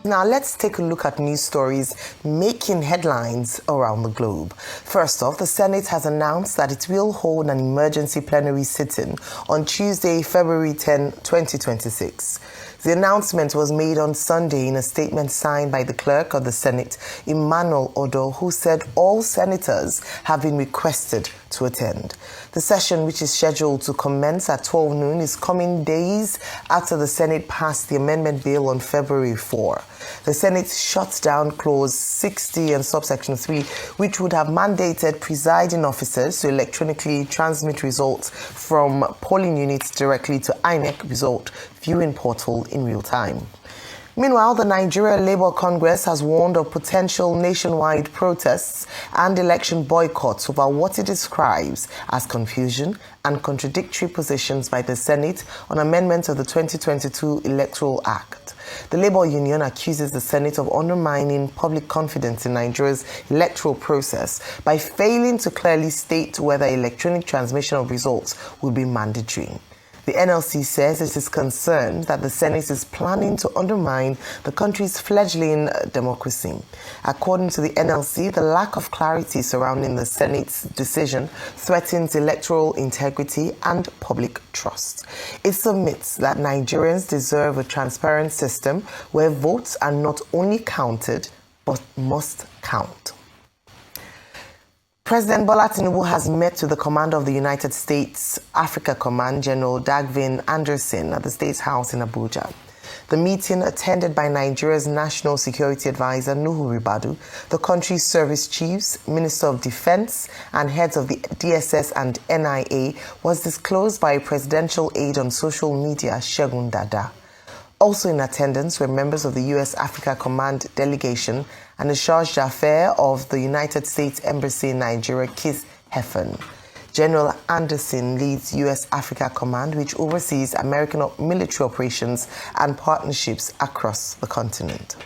Now let's take a look at news stories making headlines around the globe. First off, the Senate has announced that it will hold an emergency plenary sitting on Tuesday, February 10, 2026. The announcement was made on Sunday in a statement signed by the clerk of the Senate, Emmanuel Odo, who said all senators have been requested to attend. The session, which is scheduled to commence at 12 noon, is coming days after the Senate passed the amendment bill on February 4. The Senate shut down Clause 60 and Subsection 3, which would have mandated presiding officers to electronically transmit results from polling units directly to INEC result viewing portal in real time. Meanwhile, the Nigeria Labour Congress has warned of potential nationwide protests and election boycotts over what it describes as confusion and contradictory positions by the Senate on amendments of the 2022 Electoral Act. The Labour Union accuses the Senate of undermining public confidence in Nigeria's electoral process by failing to clearly state whether electronic transmission of results will be mandatory. The NLC says it is concerned that the Senate is planning to undermine the country's fledgling democracy. According to the NLC, the lack of clarity surrounding the Senate's decision threatens electoral integrity and public trust. It submits that Nigerians deserve a transparent system where votes are not only counted, but must count. President Bola Tinubu has met with the commander of the United States Africa Command, General Dagvin Anderson, at the State House in Abuja. The meeting, attended by Nigeria's National Security Advisor, Nuhu Ribadu, the country's service chiefs, Minister of Defense, and heads of the DSS and NIA, was disclosed by a presidential aide on social media, Segun Dada. Also in attendance were members of the U.S. Africa Command delegation and the Charge d'Affaires of the United States Embassy in Nigeria, Keith Heffen. General Anderson leads U.S. Africa Command, which oversees American military operations and partnerships across the continent.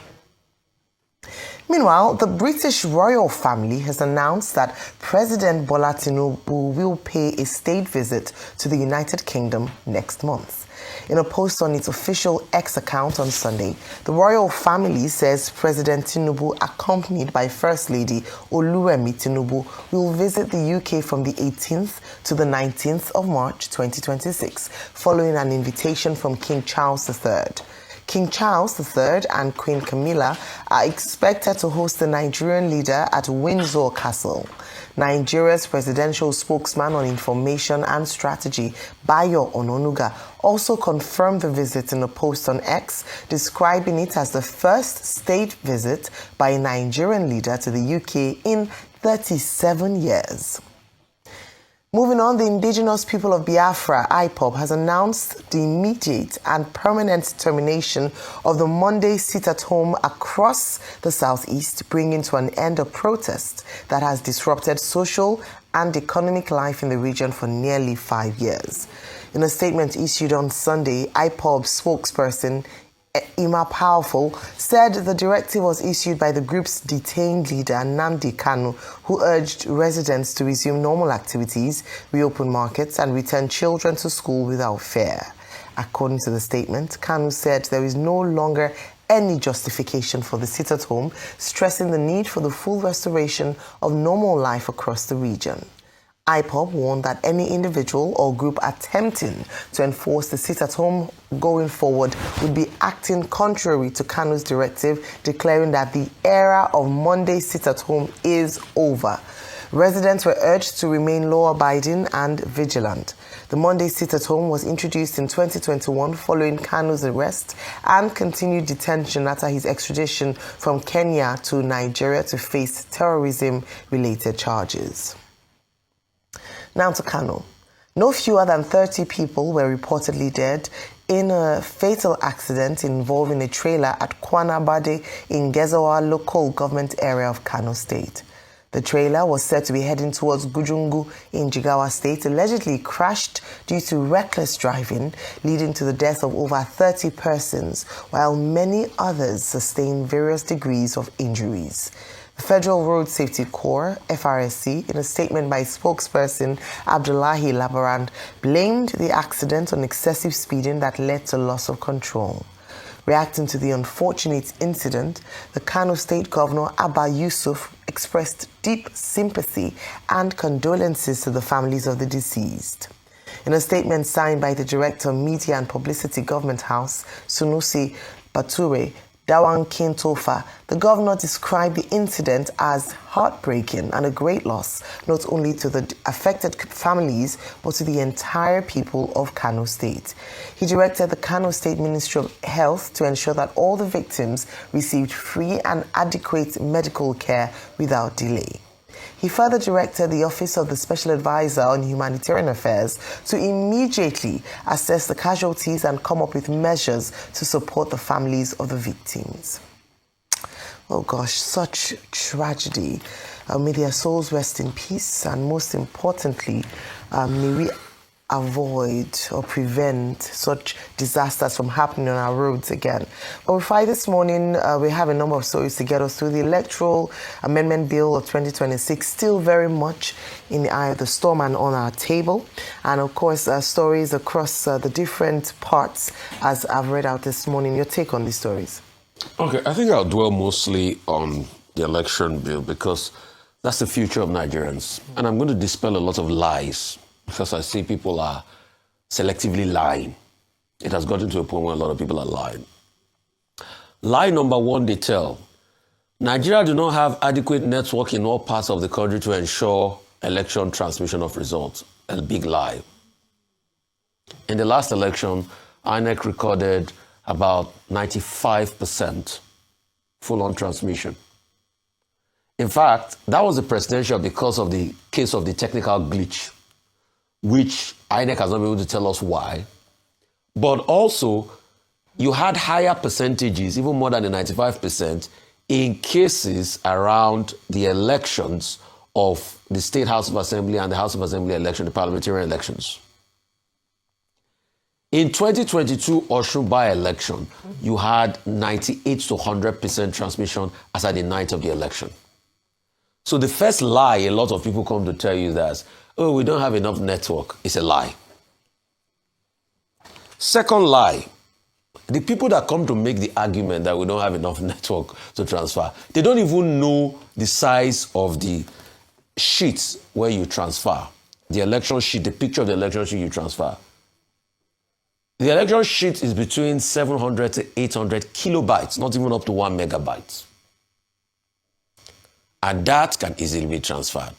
Meanwhile, the British royal family has announced that President Bola Tinubu will pay a state visit to the United Kingdom next month. In a post on its official X account on Sunday, the royal family says President Tinubu, accompanied by First Lady Oluremi Tinubu, will visit the UK from the 18th to the 19th of March 2026, following an invitation from King Charles III. King Charles III and Queen Camilla are expected to host the Nigerian leader at Windsor Castle. Nigeria's presidential spokesman on information and strategy, Bayo Ononuga, also confirmed the visit in a post on X, describing it as the first state visit by a Nigerian leader to the UK in 37 years. Moving on, the indigenous people of Biafra, IPOB, has announced the immediate and permanent termination of the Monday sit-at-home across the southeast, bringing to an end a protest that has disrupted social and economic life in the region for nearly 5 years. In a statement issued on Sunday, IPOB spokesperson Ima Powerful said the directive was issued by the group's detained leader, Nnamdi Kanu, who urged residents to resume normal activities, reopen markets, and return children to school without fear. According to the statement, Kanu said there is no longer any justification for the sit-at-home, stressing the need for the full restoration of normal life across the region. IPOB warned that any individual or group attempting to enforce the sit-at-home going forward would be acting contrary to Kanu's directive, declaring that the era of Monday sit-at-home is over. Residents were urged to remain law-abiding and vigilant. The Monday sit-at-home was introduced in 2021 following Kanu's arrest and continued detention after his extradition from Kenya to Nigeria to face terrorism-related charges. Now to Kano. No fewer than 30 people were reportedly dead in a fatal accident involving a trailer at Kwanabade in Gezawa local government area of Kano State. The trailer was said to be heading towards Gujungu in Jigawa State, allegedly crashed due to reckless driving, leading to the death of over 30 persons, while many others sustained various degrees of injuries. The Federal Road Safety Corps, FRSC, in a statement by spokesperson Abdullahi Labarand, blamed the accident on excessive speeding that led to loss of control. Reacting to the unfortunate incident, the Kano State Governor Abba Yusuf expressed deep sympathy and condolences to the families of the deceased. In a statement signed by the Director of Media and Publicity Government House, Sunusi Bature Dawan Kintofa, the governor described the incident as heartbreaking and a great loss, not only to the affected families, but to the entire people of Kano State. He directed the Kano State Ministry of Health to ensure that all the victims received free and adequate medical care without delay. He further directed the Office of the Special Advisor on Humanitarian Affairs to immediately assess the casualties and come up with measures to support the families of the victims. Oh gosh, such tragedy. May their souls rest in peace, and most importantly, may we avoid or prevent such disasters from happening on our roads again. But before this morning, we have a number of stories to get us through. The Electoral Amendment Bill of 2026 still very much in the eye of the storm and on our table. And of course, stories across the different parts as I've read out this morning. Your take on these stories? Okay, I think I'll dwell mostly on the election bill because that's the future of Nigerians. And I'm going to dispel a lot of lies, because I see people are selectively lying. It has gotten to a point where a lot of people are lying. Lie number one, they tell, Nigeria do not have adequate network in all parts of the country to ensure election transmission of results. A big lie. In the last election, INEC recorded about 95% full-on transmission. In fact, that was the presidential because of the case of the technical glitch, which INEC has not been able to tell us why. But also, you had higher percentages, even more than the 95%, in cases around the elections of the State House of Assembly and the House of Assembly election, the parliamentary elections. In 2022 Osun by-election, you had 98 to 100% transmission as at the night of the election. So the first lie a lot of people come to tell you that, oh, we don't have enough network, is a lie. Second lie, the people that come to make the argument that we don't have enough network to transfer, they don't even know the size of the sheets where you transfer. The election sheet, the picture of the election sheet you transfer. The election sheet is between 700 to 800 kilobytes, not even up to 1 megabyte. And that can easily be transferred.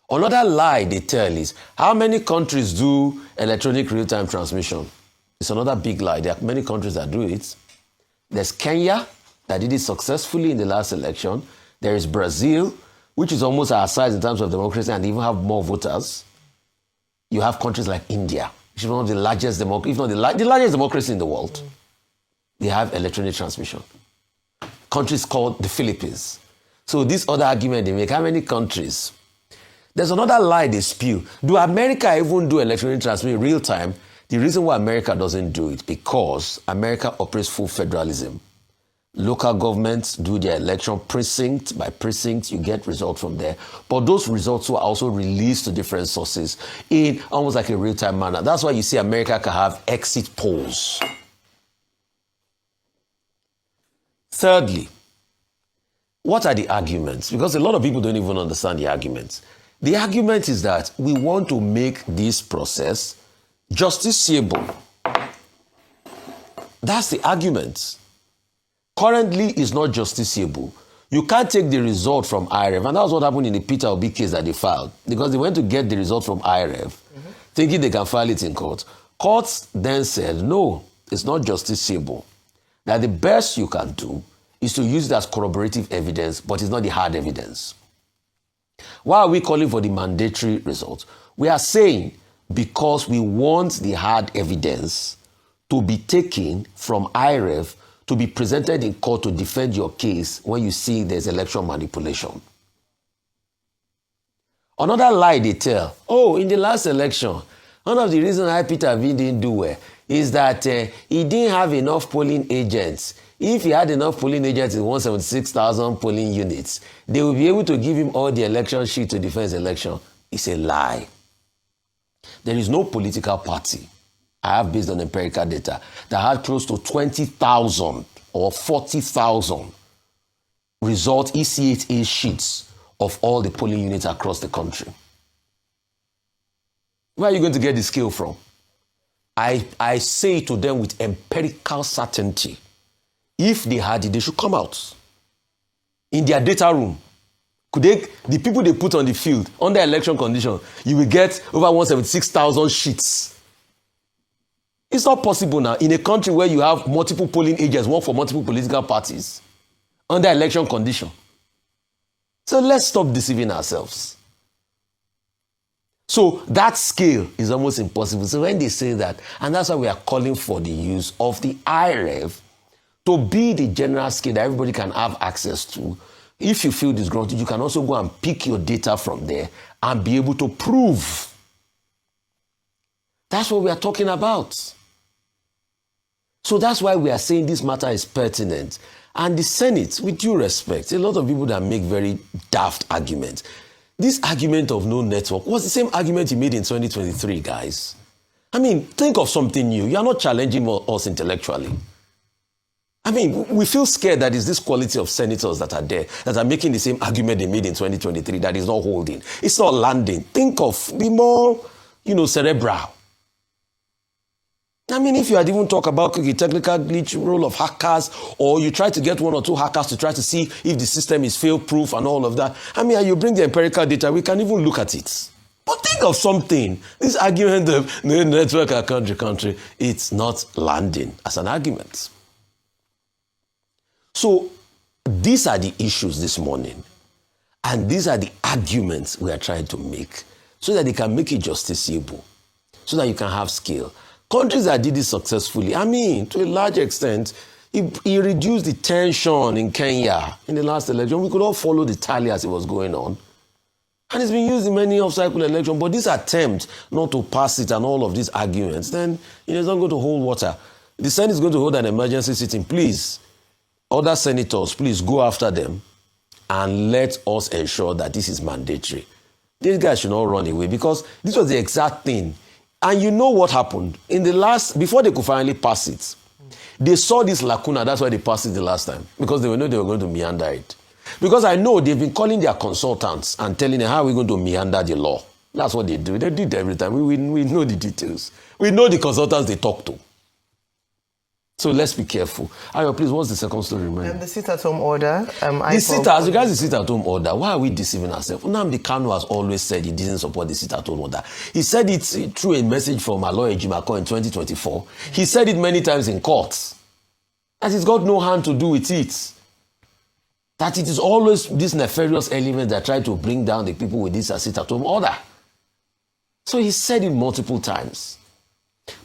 Another lie they tell is, how many countries do electronic real-time transmission? It's another big lie. There are many countries that do it. There's Kenya, that did it successfully in the last election. There is Brazil, which is almost our size in terms of democracy and even have more voters. You have countries like India, which is one of the largest democracy, if not the largest democracy in the world. They have electronic transmission. Countries called the Philippines. So this other argument they make, how many countries? There's another lie they spew. Do America even do electronic transmission real time? The reason why America doesn't do it, because America operates full federalism. Local governments do their election precinct by precinct. You get results from there. But those results were also released to different sources in almost like a real-time manner. That's why you see America can have exit polls. Thirdly, what are the arguments? Because a lot of people don't even understand the arguments. The argument is that we want to make this process justiciable. That's the argument. Currently, it's not justiciable. You can't take the result from IREV. And that was what happened in the Peter Obi case that they filed. Because they went to get the result from IREV, thinking they can file it in court. Courts then said, no, it's not justiciable. That the best you can do is to use it as corroborative evidence, but it's not the hard evidence. Why are we calling for the mandatory result? We are saying because we want the hard evidence to be taken from IREV to be presented in court to defend your case when you see there's election manipulation. Another lie they tell, oh, in the last election, one of the reasons why Peter V didn't do well is that he didn't have enough polling agents. If he had enough polling agents in 176,000 polling units, they will be able to give him all the election sheet to defend his election. It's a lie. There is no political party I have based on empirical data, that had close to 20,000 or 40,000 result EC8A sheets of all the polling units across the country. Where are you going to get the scale from? I say to them with empirical certainty, if they had it, they should come out. In their data room, the people they put on the field, under election conditions, you will get over 176,000 sheets. It's not possible now in a country where you have multiple polling agents work for multiple political parties under election condition. So let's stop deceiving ourselves. So that scale is almost impossible. So when they say that, and that's why we are calling for the use of the IREV to be the general scale that everybody can have access to. If you feel disgruntled, you can also go and pick your data from there and be able to prove. That's what we are talking about. So that's why we are saying this matter is pertinent. And the Senate, with due respect, a lot of people that make very daft arguments. This argument of no network was the same argument he made in 2023, guys. I mean, think of something new. You are not challenging us intellectually. I mean, we feel scared that it's this quality of senators that are there that are making the same argument they made in 2023 that is not holding. It's not landing. Think of the more, cerebral. I mean, if you had even talked about the technical glitch role of hackers, or you try to get one or two hackers to try to see if the system is fail-proof and all of that, I mean, you bring the empirical data, we can even look at it. But think of something. This argument of no network or country, it's not landing as an argument. So these are the issues this morning. And these are the arguments we are trying to make so that they can make it justiciable, so that you can have scale. Countries that did it successfully, I mean, to a large extent, it reduced the tension in Kenya in the last election. We could all follow the tally as it was going on. And it's been used in many off-cycle elections. But this attempt not to pass it and all of these arguments, then it's not going to hold water. The Senate is going to hold an emergency sitting. Please, other senators, please go after them and let us ensure that this is mandatory. These guys should not run away because this was the exact thing. And you know what happened? Before they could finally pass it, they saw this lacuna. That's why they passed it the last time. Because they know they were going to meander it. Because I know they've been calling their consultants and telling them how we're going to meander the law. That's what they do. They do it every time. We know the details. We know the consultants they talk to. So let's be careful. Ayo, please, what's the second story, man? The sit-at-home order. As regards the sit-at-home order, why are we deceiving ourselves? Nnamdi Kanu has always said he didn't support the sit-at-home order. He said it through a message from Aloy Ejimako in 2024. He said it many times in court. That it's got no hand to do with it. That it is always this nefarious element that try to bring down the people with this sit-at-home order. So he said it multiple times.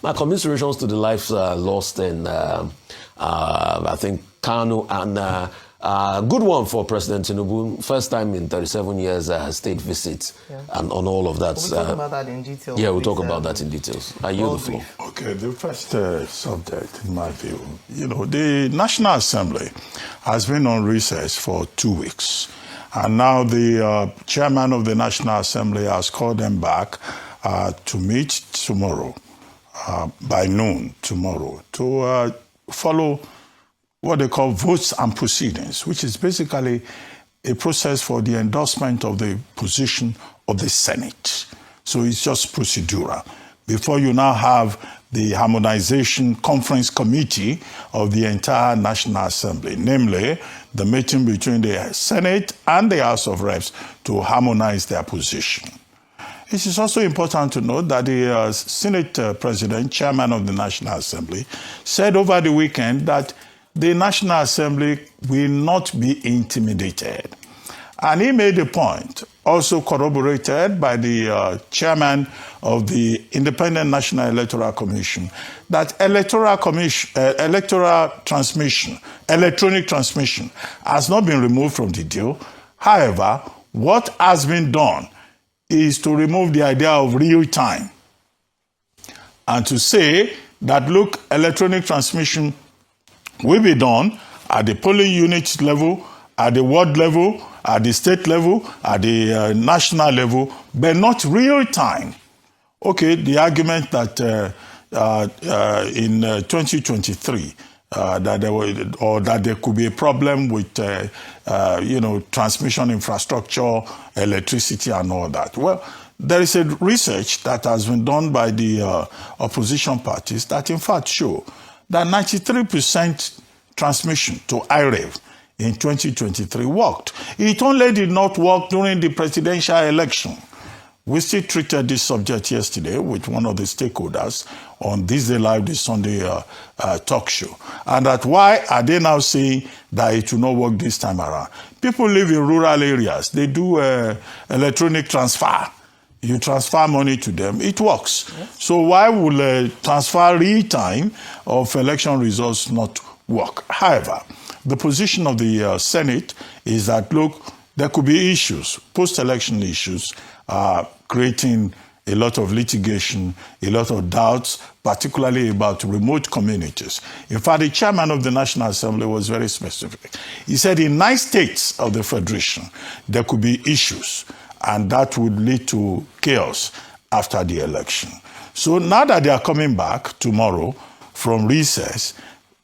My commiserations to the lives lost in, I think, Kanu, and good one for President Tinubu. First time in 37 years, state visit, and on all of that. We'll talk about that in detail. Yeah, we'll talk about that in details. I yield the floor. Okay, the first subject, in my view, the National Assembly has been on recess for 2 weeks. And now the chairman of the National Assembly has called them back to meet tomorrow. By noon tomorrow to follow what they call votes and proceedings, which is basically a process for the endorsement of the position of the Senate. So it's just procedural. Before you now have the harmonization conference committee of the entire National Assembly, namely the meeting between the Senate and the House of Reps to harmonize their position. It is also important to note that the Senate President, Chairman of the National Assembly, said over the weekend that the National Assembly will not be intimidated. And he made a point, also corroborated by the Chairman of the Independent National Electoral Commission, that electronic transmission has not been removed from the deal. However, what has been done is to remove the idea of real time and to say that, look, electronic transmission will be done at the polling unit level, at the ward level, at the state level, at the national level, but not real time. Okay, the argument that in 2023 that there could be a problem with transmission infrastructure, electricity, and all that. Well, there is a research that has been done by the opposition parties that in fact show that 93% transmission to IREV in 2023 worked. It only did not work during the presidential election. We still treated this subject yesterday with one of the stakeholders on This Day Live, the Sunday talk show. And that why are they now saying that it will not work this time around? People live in rural areas. They do electronic transfer. You transfer money to them, it works. Yes. So why would transfer real time of election results not work? However, the position of the Senate is that, look, there could be issues, post-election issues, creating a lot of litigation, a lot of doubts, particularly about remote communities. In fact, the chairman of the National Assembly was very specific. He said in 9 states of the Federation, there could be issues, and that would lead to chaos after the election. So now that they are coming back tomorrow from recess,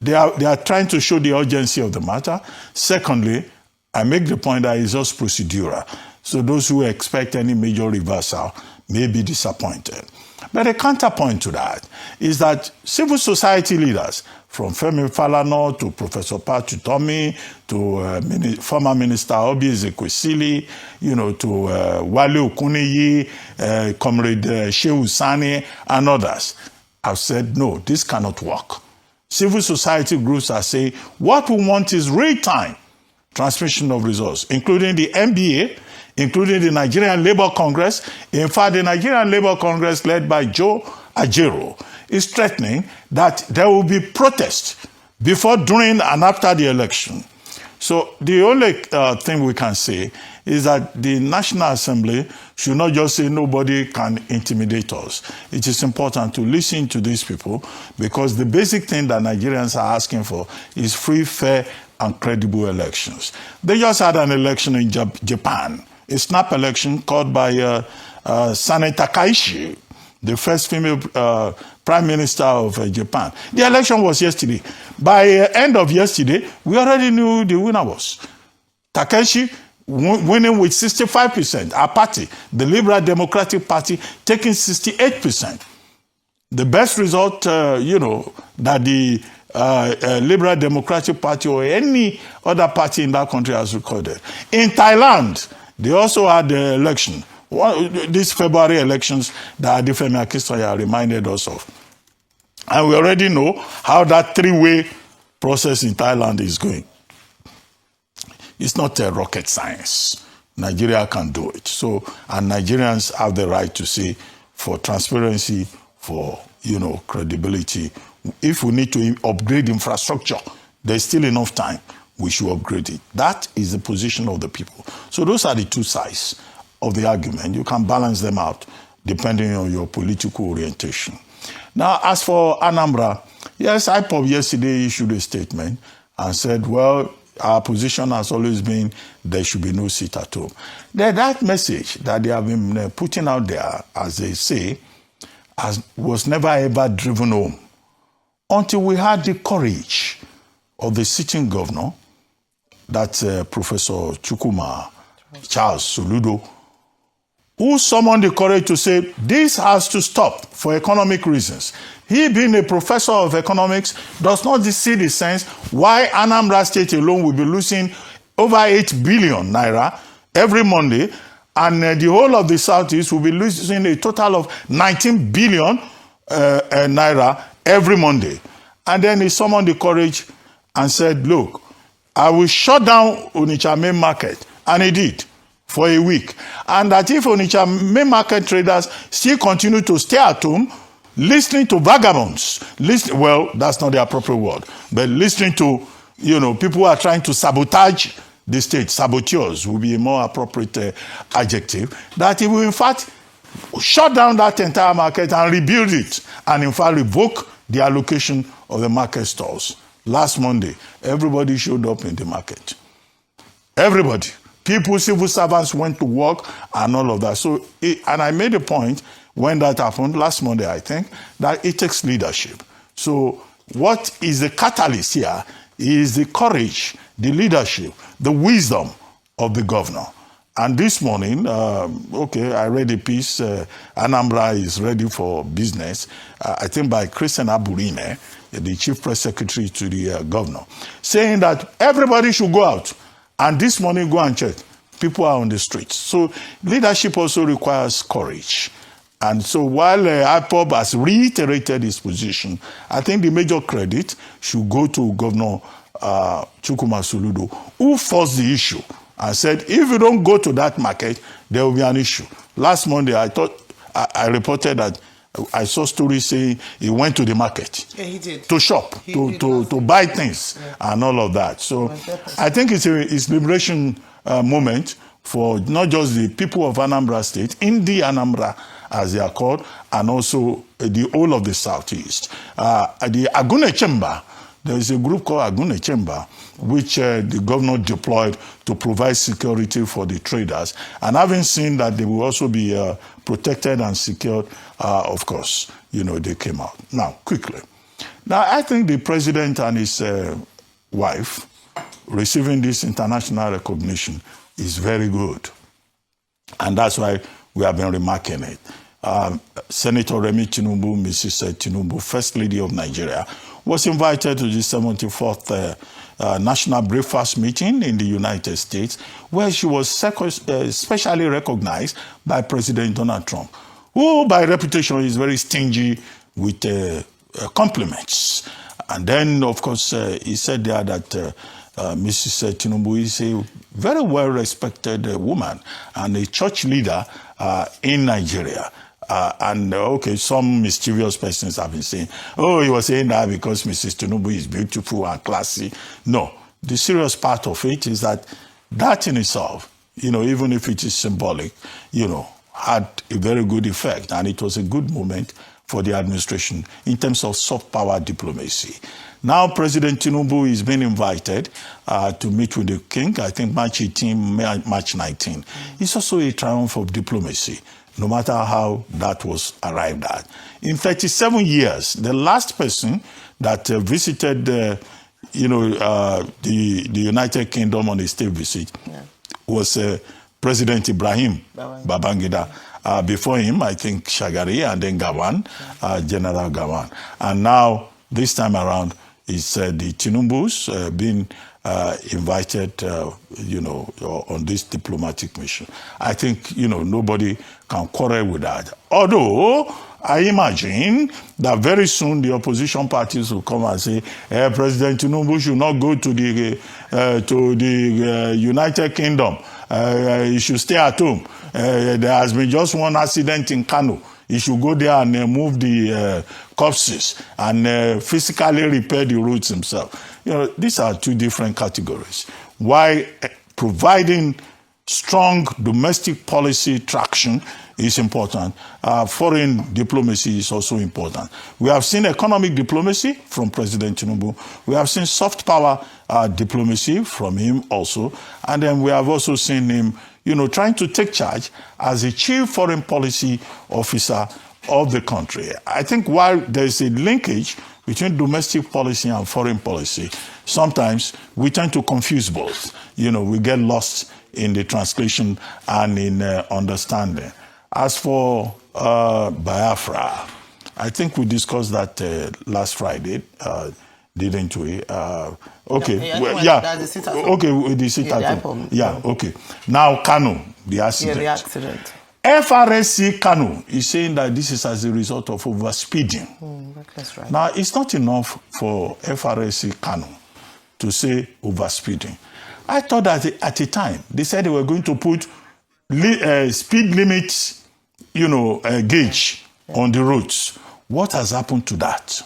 they are trying to show the urgency of the matter. Secondly, I make the point that it's just procedural. So those who expect any major reversal may be disappointed. But a counterpoint to that is that civil society leaders, from Femi Falana to Professor Patu Tomi to former Minister Obi Ezekwesili, to Wale Okuniyi, Comrade Shehu Sani, and others, have said, no, this cannot work. Civil society groups are saying, what we want is real-time transmission of results, including the NBA, including the Nigerian Labour Congress. In fact, the Nigerian Labour Congress, led by Joe Ajero, is threatening that there will be protests before, during, and after the election. So the only thing we can say is that the National Assembly should not just say nobody can intimidate us. It is important to listen to these people, because the basic thing that Nigerians are asking for is free, fair, and credible elections. They just had an election in Japan, a snap election called by Sane Takaishi, the first female prime minister of Japan. The election was yesterday. By end of yesterday, we already knew the winner was. Takaishi winning with 65%. Our party, the Liberal Democratic Party, taking 68%. The best result, that the Liberal Democratic Party or any other party in that country has recorded. In Thailand, they also had the election. These February elections that Adifemi Akintoye reminded us of. And we already know how that 3-way process in Thailand is going. It's not a rocket science. Nigeria can do it. So, and Nigerians have the right to say, for transparency, for, credibility, if we need to upgrade infrastructure, there's still enough time, we should upgrade it. That is the position of the people. So those are the two sides of the argument. You can balance them out depending on your political orientation. Now, as for Anambra, yes, IPOB yesterday issued a statement and said, well, our position has always been there should be no seat at home. That message that they have been putting out there, as they say, was never ever driven home until we had the courage of the sitting governor, that's Professor Chukwuma Charles Soludo, who summoned the courage to say this has to stop for economic reasons. He, being a professor of economics, does not see the sense why Anambra State alone will be losing over 8 billion naira every Monday, and the whole of the Southeast will be losing a total of 19 billion naira every Monday. And then he summoned the courage and said, look, I will shut down Onitsha main market. And he did, for a week. And that if Onitsha main market traders still continue to stay at home, listening to vagabonds, well, that's not the appropriate word, but listening to, people who are trying to sabotage the state, saboteurs would be a more appropriate adjective, that he will in fact shut down that entire market and rebuild it, and in fact revoke the allocation of the market stalls. Last Monday, everybody showed up in the market. Everybody. People, civil servants went to work and all of that. So, and I made a point when that happened, last Monday, I think, that it takes leadership. So what is the catalyst here is the courage, the leadership, the wisdom of the governor. And this morning, I read a piece, Anambra is ready for business, I think by Christian Aburine, the chief press secretary to the governor, saying that everybody should go out. And this morning, go and check. People are on the streets. So leadership also requires courage. And so while IPOB has reiterated his position, I think the major credit should go to Governor Chukwuma Soludo, who forced the issue and said, if you don't go to that market, there will be an issue. Last Monday, I reported that I saw stories saying he went to the market. Yeah, he did. To shop, to buy things, and all of that. So I think it's liberation moment for not just the people of Anambra State, in the Anambra, as they are called, and also the whole of the Southeast. The Agune Chamber, there is a group called Agune Chamber, which the governor deployed to provide security for the traders. And having seen that they will also be protected and secured, of course, they came out. Now, quickly. Now, I think the president and his wife receiving this international recognition is very good. And that's why we have been remarking it. Senator Remi Tinubu, Mrs. Tinubu, First Lady of Nigeria, was invited to the 74th National Breakfast Meeting in the United States, where she was specially recognized by President Donald Trump, who by reputation is very stingy with compliments. And then, of course, he said there that Mrs. Tinubu is a very well-respected woman and a church leader in Nigeria. Some mischievous persons have been saying, oh, he was saying that because Mrs. Tinubu is beautiful and classy. No, the serious part of it is that in itself, even if it is symbolic, had a very good effect. And it was a good moment for the administration in terms of soft power diplomacy. Now, President Tinubu is being invited to meet with the king, I think March 18, March 19. It's also a triumph of diplomacy, no matter how that was arrived at. In 37 years, the last person that visited the United Kingdom on a state visit was President Ibrahim Babangida. Before him, I think Shagari, and then Gawan, General Gawan. And now, this time around, it's the Tinubus being invited, on this diplomatic mission. I think, nobody can quarrel with that. Although, I imagine that very soon the opposition parties will come and say, President Tinubu should not go to the United Kingdom. He should stay at home. There has been just one accident in Kano. He should go there and move the corpses and physically repair the roads himself. These are two different categories. Why providing strong domestic policy traction is important. Foreign diplomacy is also important. We have seen economic diplomacy from President Tinubu. We have seen soft power diplomacy from him also. And then we have also seen him, trying to take charge as a chief foreign policy officer of the country. I think while there's a linkage between domestic policy and foreign policy, sometimes we tend to confuse both. We get lost in the translation and in understanding. As for Biafra, I think we discussed that last Friday, didn't we? Okay, with the sit-at-home. Okay. Now, Kano, the accident. Yeah, the accident. FRSC Kano is saying that this is as a result of overspeeding. That's right. Now, it's not enough for FRSC Kano to say overspeeding. I thought that at a time, they said they were going to put speed limits, gauge on the roads. What has happened to that?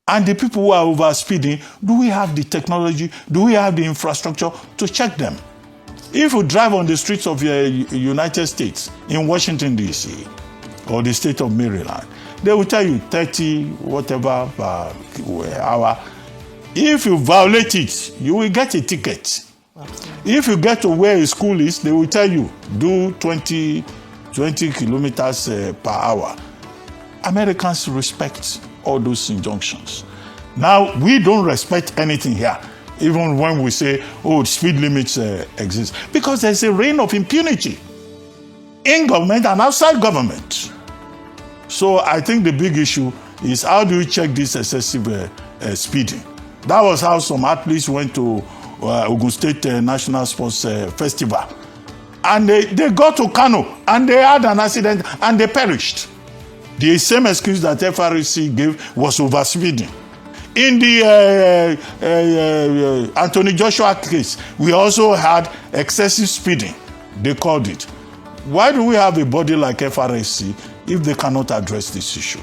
And the people who are overspeeding, do we have the technology? Do we have the infrastructure to check them? If you drive on the streets of the United States, in Washington, D.C., or the state of Maryland, they will tell you 30, whatever per hour. If you violate it, you will get a ticket. Absolutely. If you get to where a school is, they will tell you, do 20 20 kilometers per hour. Americans respect all those injunctions. Now, we don't respect anything here, even when we say, oh, speed limits exist, because there's a reign of impunity in government and outside government. So I think the big issue is, how do you check this excessive speeding? That was how some athletes went to Ogun State National Sports Festival. And they got to Kano and they had an accident and they perished. The same excuse that FRC gave was overspeeding. In the Anthony Joshua case, we also had excessive speeding, they called it. Why do we have a body like FRC if they cannot address this issue?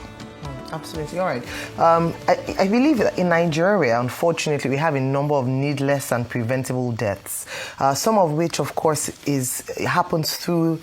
Absolutely. All right. I believe that in Nigeria, unfortunately, we have a number of needless and preventable deaths, some of which, of course, happens through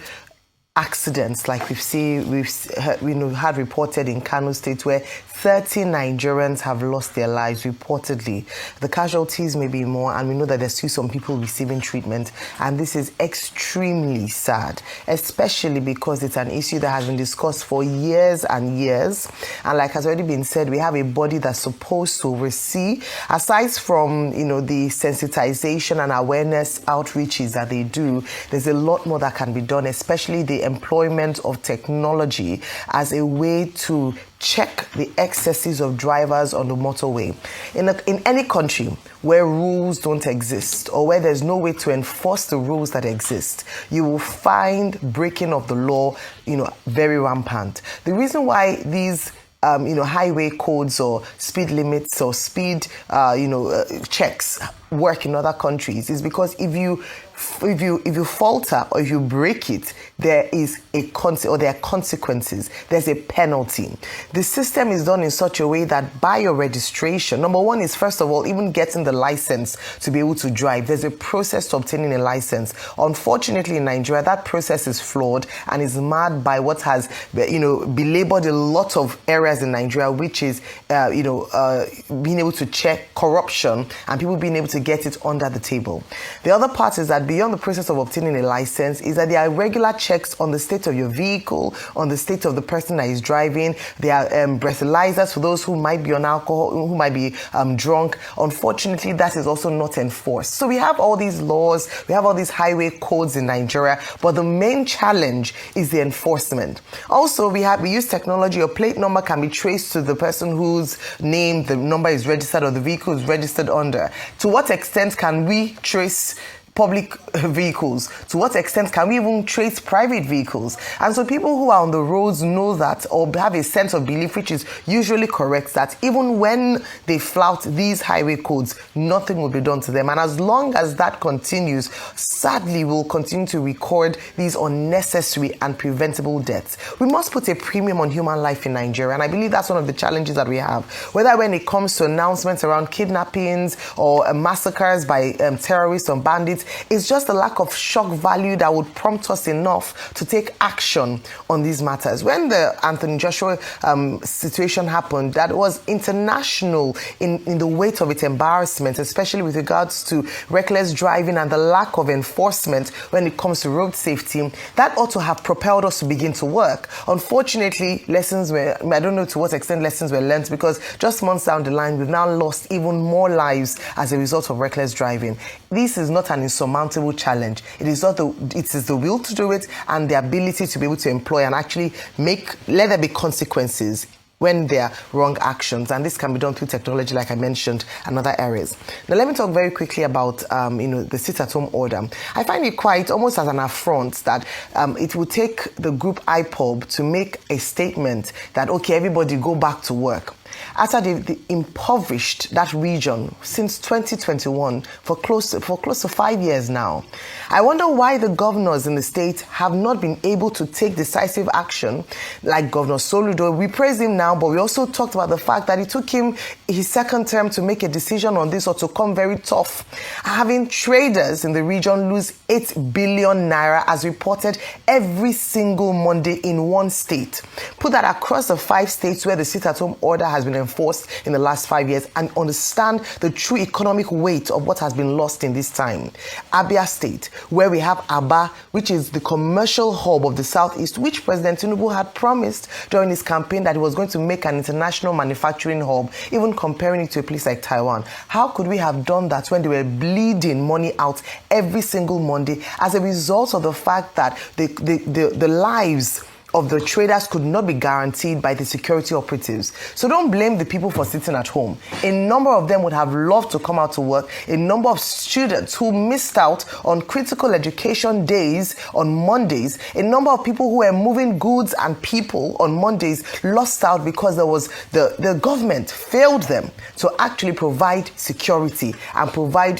accidents, like we've had reported in Kano State, where 30 Nigerians have lost their lives reportedly. The casualties may be more, and we know that there's still some people receiving treatment, and this is extremely sad, especially because it's an issue that has been discussed for years and years. And like has already been said, we have a body that's supposed to oversee, aside from the sensitization and awareness outreaches that they do. There's a lot more that can be done, especially the employment of technology as a way to check the excesses of drivers on the motorway. In any country where rules don't exist, or where there's no way to enforce the rules that exist, you will find breaking of the law, very rampant. The reason why these highway codes or speed limits or speed checks work in other countries is because if you falter or if you break it, there are consequences. There's a penalty. The system is done in such a way that by your registration, number one is, first of all, even getting the license to be able to drive. There's a process to obtaining a license. Unfortunately, in Nigeria, that process is flawed and is marred by what has belabored a lot of areas in Nigeria, which is being able to check corruption and people being able to get it under the table. The other part is that beyond the process of obtaining a license is that there are regular checks on the state of your vehicle, on the state of the person that is driving. There are breathalyzers for those who might be on alcohol, who might be drunk. Unfortunately, that is also not enforced. So we have all these laws, we have all these highway codes in Nigeria, but the main challenge is the enforcement. Also, we use technology. Your plate number can be traced to the person whose name the number is registered or the vehicle is registered under. To what extent can we trace public vehicles? To what extent can we even trace private vehicles? And so people who are on the roads know that, or have a sense of belief, which is usually correct, that even when they flout these highway codes, nothing will be done to them. And as long as that continues, sadly, we'll continue to record these unnecessary and preventable deaths. We must put a premium on human life in Nigeria, and I believe that's one of the challenges that we have. Whether when it comes to announcements around kidnappings or massacres by terrorists or bandits, it's just the lack of shock value that would prompt us enough to take action on these matters. When the Anthony Joshua situation happened, that was international in the weight of its embarrassment, especially with regards to reckless driving and the lack of enforcement when it comes to road safety. That ought to have propelled us to begin to work. Unfortunately, I don't know to what extent lessons were learned, because just months down the line, we've now lost even more lives as a result of reckless driving. This is not an insurmountable challenge. It is the will to do it and the ability to be able to employ and actually let there be consequences when there are wrong actions. And this can be done through technology, like I mentioned, and other areas. Now, let me talk very quickly about the sit-at-home order. I find it quite almost as an affront that it will take the group IPOB to make a statement that, okay, everybody go back to work, after they impoverished that region since 2021 for close to 5 years now. I wonder why the governors in the state have not been able to take decisive action, like Governor Soludo. We praise him now, but we also talked about the fact that it took him his second term to make a decision on this, or to come very tough. Having traders in the region lose 8 billion naira as reported every single Monday in one state. Put that across the 5 states where the sit-at-home order has has been enforced in the last 5 years and understand the true economic weight of what has been lost in this time. Abia State, where we have Aba, which is the commercial hub of the Southeast, which President Tinubu had promised during his campaign that he was going to make an international manufacturing hub, even comparing it to a place like Taiwan. How could we have done that when they were bleeding money out every single Monday as a result of the fact that the lives of the traders could not be guaranteed by the security operatives? So don't blame the people for sitting at home. A number of them would have loved to come out to work. A number of students who missed out on critical education days on Mondays. A number of people who were moving goods and people on Mondays lost out because there was the government failed them to actually provide security and provide,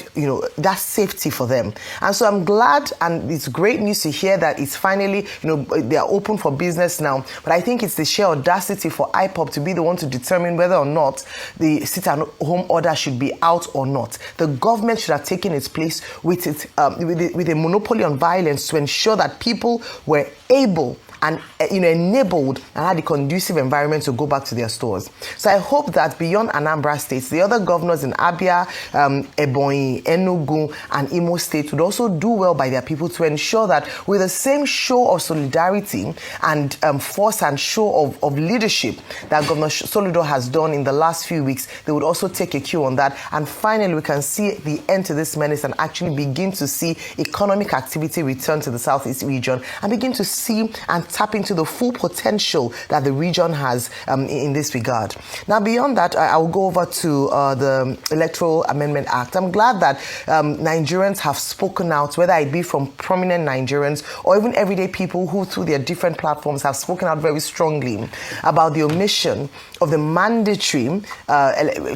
that safety for them. And so I'm glad, and it's great news to hear that it's finally, they are open for business now. But I think it's the sheer audacity for IPOB to be the one to determine whether or not the sit-at-home order should be out or not. The government should have taken its place with a monopoly on violence to ensure that people were able and enabled and had a conducive environment to go back to their stores. So I hope that beyond Anambra states, the other governors in Abia, Ebonyi, Enugu, and Imo State would also do well by their people to ensure that with the same show of solidarity and force and show of leadership that Governor Soludo has done in the last few weeks, they would also take a cue on that. And finally, we can see the end to this menace and actually begin to see economic activity return to the Southeast region and begin to see and tap into the full potential that the region has in this regard. Now, beyond that, I will go over to the Electoral Amendment Act. I'm glad that Nigerians have spoken out, whether it be from prominent Nigerians or even everyday people who, through their different platforms, have spoken out very strongly about the omission of the mandatory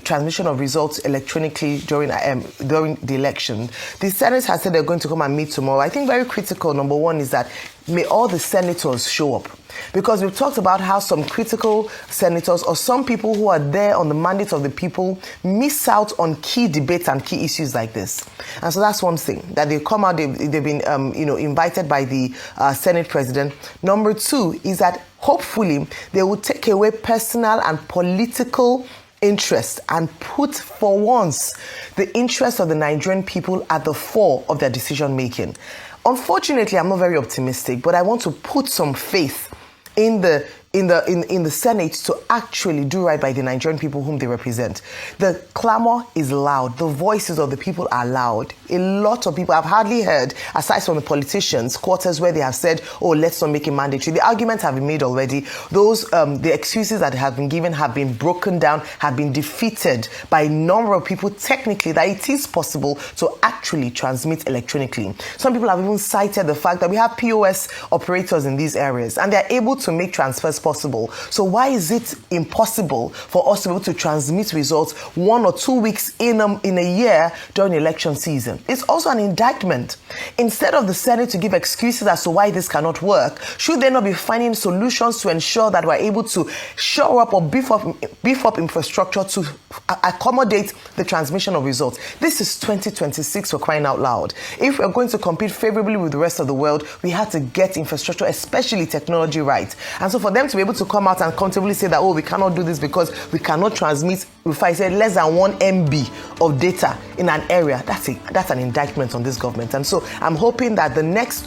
transmission of results electronically during the election. The Senate has said they're going to come and meet tomorrow. I think very critical, number one, is that may all the senators show up. Because we've talked about how some critical senators or some people who are there on the mandate of the people miss out on key debates and key issues like this. And so that's one thing, that they come out, they've been invited by the Senate president. Number two is that hopefully they will take away personal and political interest and put for once the interest of the Nigerian people at the fore of their decision making. Unfortunately, I'm not very optimistic, but I want to put some faith in the Senate to actually do right by the Nigerian people whom they represent. The clamor is loud. The voices of the people are loud. A lot of people, I've hardly heard, aside from the politicians, quarters where they have said, oh, let's not make it mandatory. The arguments have been made already. Those, the excuses that have been given have been broken down, have been defeated by a number of people technically that it is possible to actually transmit electronically. Some people have even cited the fact that we have POS operators in these areas and they're able to make transfers possible. So why is it impossible for us to be able to transmit results 1 or 2 weeks in a year during election season? It's also an indictment. Instead of the Senate to give excuses as to why this cannot work, should they not be finding solutions to ensure that we're able to shore up or beef up infrastructure to accommodate the transmission of results? This is 2026, for crying out loud. If we're going to compete favorably with the rest of the world, we have to get infrastructure, especially technology, right. And so for them to be able to come out and comfortably say that, oh, we cannot do this because we cannot transmit, if I say less than 1 MB of data in an area, that's an indictment on this government. And so I'm hoping that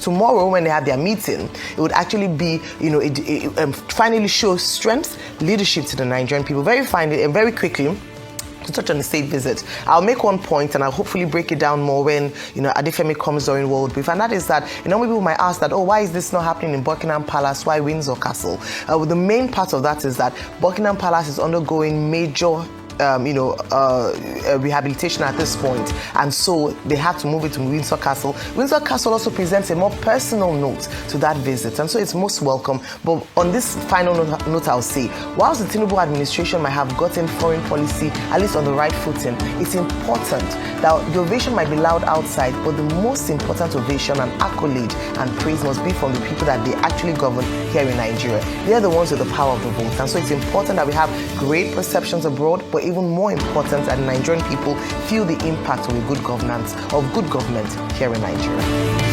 tomorrow when they have their meeting, it would actually be, finally show strength, leadership to the Nigerian people. Very finally and very quickly, to touch on the state visit, I'll make one point and I'll hopefully break it down more when, Adefemi comes during World Brief. And that is that, people might ask that, oh, why is this not happening in Buckingham Palace? Why Windsor Castle? The main part of that is that Buckingham Palace is undergoing major rehabilitation at this point, and so they have to move it to Windsor Castle. Windsor Castle also presents a more personal note to that visit, and so it's most welcome. But on this final note, I'll say, whilst the Tinubu administration might have gotten foreign policy at least on the right footing, it's important that the ovation might be loud outside, but the most important ovation and accolade and praise must be from the people that they actually govern here in Nigeria. They are the ones with the power of the vote, and so it's important that we have great perceptions abroad, but even more important that Nigerian people feel the impact of good government here in Nigeria.